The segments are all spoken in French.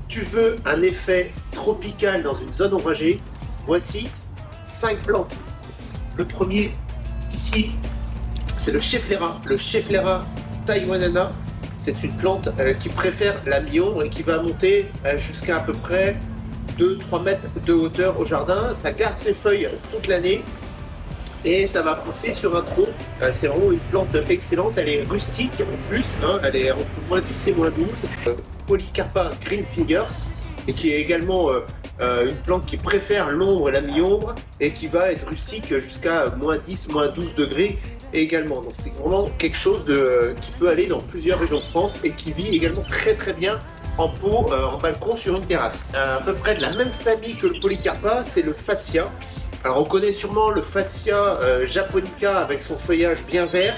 Tu veux un effet tropical dans une zone ombragée? Voici 5 plantes. Le premier, ici, c'est le Schefflera taiwanana. C'est une plante qui préfère la mi-ombre et qui va monter jusqu'à à peu près 2-3 mètres de hauteur au jardin. Ça garde ses feuilles toute l'année et ça va pousser sur un tronc. C'est vraiment une plante excellente. Elle est rustique en plus, hein. Elle est entre -10 et -12. Polycarpa Green Fingers, et qui est également une plante qui préfère l'ombre et la mi-ombre et qui va être rustique jusqu'à -10, -12 degrés également. Donc c'est vraiment quelque chose qui peut aller dans plusieurs régions de France et qui vit également très bien en pot, en balcon sur une terrasse. À peu près de la même famille que le Polycarpa, c'est le Fatsia. Alors on connaît sûrement le Fatsia japonica avec son feuillage bien vert.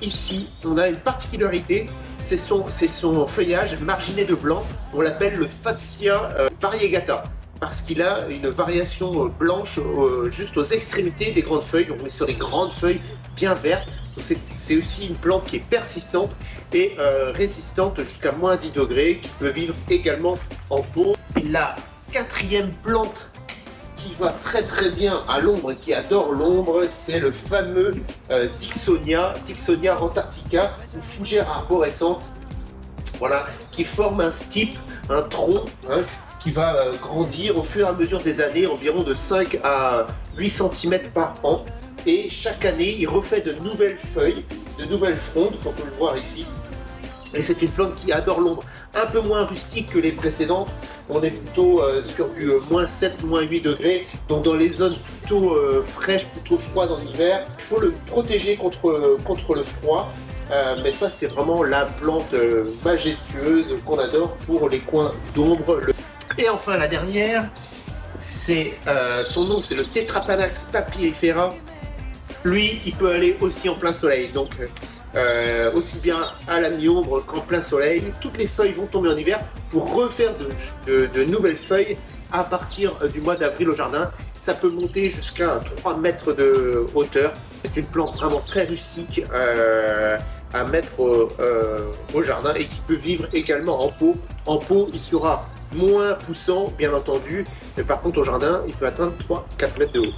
Ici, on a une particularité, c'est son feuillage marginé de blanc. On l'appelle le Fatsia variegata parce qu'il a une variation blanche juste aux extrémités des grandes feuilles. On est sur des grandes feuilles bien vertes. C'est aussi une plante qui est persistante et résistante jusqu'à -10 degrés, qui peut vivre également en pot. Et la quatrième plante qui va très bien à l'ombre et qui adore l'ombre, c'est le fameux Dicksonia antarctica, une fougère arborescente, voilà, qui forme un stipe, un tronc, hein, qui va grandir au fur et à mesure des années, environ de 5 à 8 cm par an. Et chaque année, il refait de nouvelles feuilles, de nouvelles frondes, on peut le voir ici. Et c'est une plante qui adore l'ombre, un peu moins rustique que les précédentes. On est plutôt sur du -7, -8 degrés, donc dans les zones plutôt fraîches, plutôt froides en hiver. Il faut le protéger contre le froid, mais ça c'est vraiment la plante majestueuse qu'on adore pour les coins d'ombre. Et enfin la dernière, c'est son nom, c'est le Tetrapanax papyrifera. Lui, il peut aller aussi en plein soleil, donc aussi bien à la mi-ombre qu'en plein soleil. Toutes les feuilles vont tomber en hiver pour refaire de nouvelles feuilles à partir du mois d'avril au jardin. Ça peut monter jusqu'à 3 mètres de hauteur. C'est une plante vraiment très rustique à mettre au jardin et qui peut vivre également en pot. En pot, il sera moins poussant, bien entendu, mais par contre au jardin, il peut atteindre 3-4 mètres de haut.